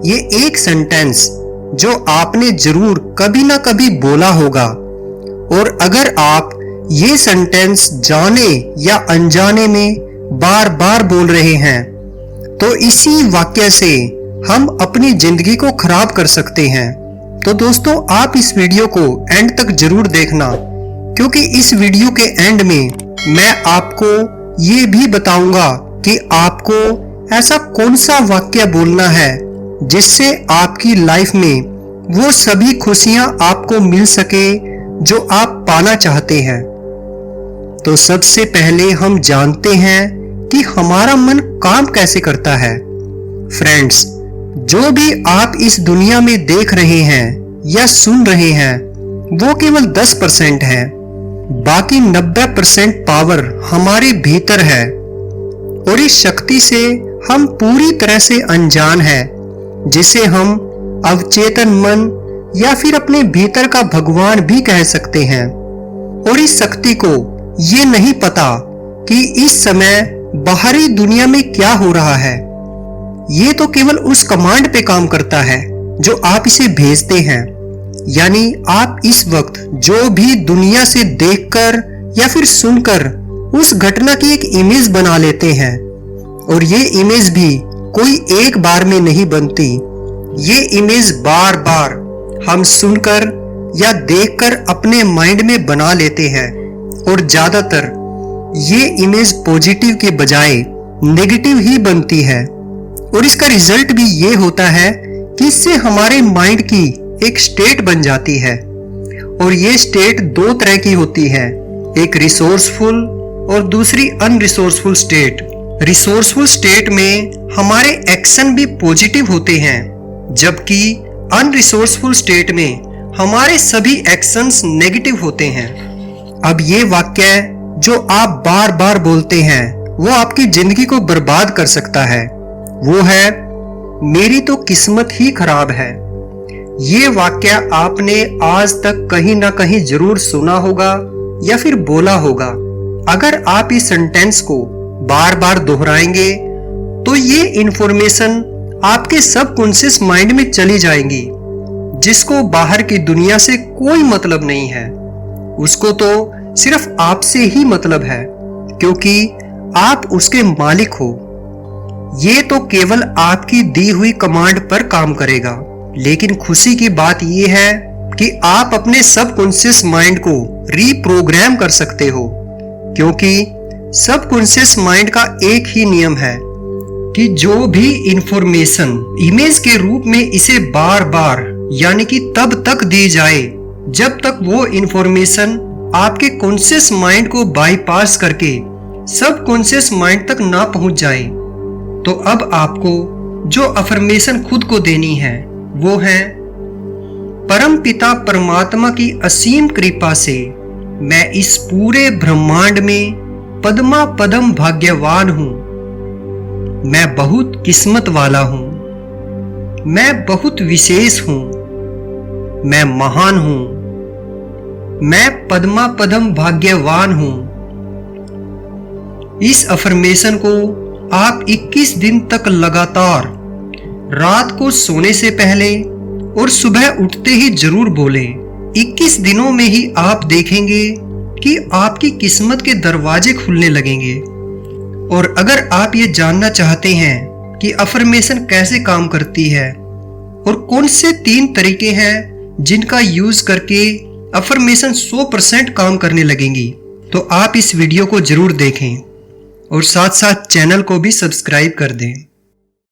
ये एक सेंटेंस जो आपने जरूर कभी ना कभी बोला होगा, और अगर आप ये सेंटेंस जाने या अनजाने में बार बार बोल रहे हैं तो इसी वाक्य से हम अपनी जिंदगी को खराब कर सकते हैं। तो दोस्तों, आप इस वीडियो को एंड तक जरूर देखना, क्योंकि इस वीडियो के एंड में मैं आपको ये भी बताऊंगा कि आपको ऐसा कौन सा वाक्य बोलना है जिससे आपकी लाइफ में वो सभी खुशियां आपको मिल सके जो आप पाना चाहते हैं। तो सबसे पहले हम जानते हैं कि हमारा मन काम कैसे करता है। फ्रेंड्स, जो भी आप इस दुनिया में देख रहे हैं या सुन रहे हैं वो केवल 10% है। बाकी 90% पावर हमारे भीतर है, और इस शक्ति से हम पूरी तरह से अनजान है, जिसे हम अवचेतन मन या फिर अपने भीतर का भगवान भी कह सकते हैं। और इस शक्ति को ये नहीं पता कि इस समय बाहरी दुनिया में क्या हो रहा है। ये तो केवल उस कमांड पे काम करता है जो आप इसे भेजते हैं। यानी आप इस वक्त जो भी दुनिया से देखकर या फिर सुनकर उस घटना की एक इमेज बना लेते हैं, और ये इमेज भी कोई एक बार में नहीं बनती। ये इमेज बार बार हम सुनकर या देखकर अपने माइंड में बना लेते हैं, और ज्यादातर ये इमेज पॉजिटिव के बजाय नेगेटिव ही बनती है। और इसका रिजल्ट भी ये होता है कि इससे हमारे माइंड की एक स्टेट बन जाती है, और ये स्टेट दो तरह की होती है, एक रिसोर्सफुल और दूसरी अनरिसोर्सफुल स्टेट। रिसोर्सफुल स्टेट में हमारे एक्शन भी पॉजिटिव होते हैं, जबकि अनरिसोर्सफुल स्टेट में हमारे सभी एक्शंस नेगेटिव होते हैं। अब ये वाक्य जो आप बार बार बोलते हैं वो आपकी जिंदगी को बर्बाद कर सकता है। वो है, मेरी तो किस्मत ही खराब है। ये वाक्य आपने आज तक कहीं ना कहीं जरूर सुना होगा या फिर बोला होगा। अगर आप इस सेंटेंस को बार बार दोहराएंगे तो ये इंफॉर्मेशन आपके सबकॉन्शियस माइंड में चली जाएंगी, जिसको बाहर की दुनिया से कोई मतलब नहीं है। उसको तो सिर्फ आपसे ही मतलब है, क्योंकि आप उसके मालिक हो। ये तो केवल आपकी दी हुई कमांड पर काम करेगा। लेकिन खुशी की बात यह है कि आप अपने सबकॉन्शियस माइंड को रीप्रोग्राम कर सकते हो, क्योंकि सबकॉन्शियस माइंड का एक ही नियम है कि जो भी इंफॉर्मेशन इमेज के रूप में इसे बार बार यानी कि तब तक दी जाए जब तक वो इंफॉर्मेशन आपके कॉन्शियस माइंड को बाईपास करके सबकॉन्शियस माइंड तक ना पहुंच जाए। तो अब आपको जो अफर्मेशन खुद को देनी है वो है, परम पिता परमात्मा की असीम कृपा से मैं इस पूरे ब्रह्मांड में पद्मा पदम भाग्यवान हूं। मैं बहुत किस्मत वाला हूं। मैं बहुत विशेष हूं। मैं महान हूं। मैं पद्मा पदम भाग्यवान हूं। इस अफर्मेशन को आप 21 दिन तक लगातार रात को सोने से पहले और सुबह उठते ही जरूर बोलें। 21 दिनों में ही आप देखेंगे कि आपकी किस्मत के दरवाजे खुलने लगेंगे। और अगर आप ये जानना चाहते हैं कि अफर्मेशन कैसे काम करती है और कौन से 3 तरीके हैं जिनका यूज करके अफर्मेशन 100% काम करने लगेंगी, तो आप इस वीडियो को जरूर देखें और साथ साथ चैनल को भी सब्सक्राइब कर दें।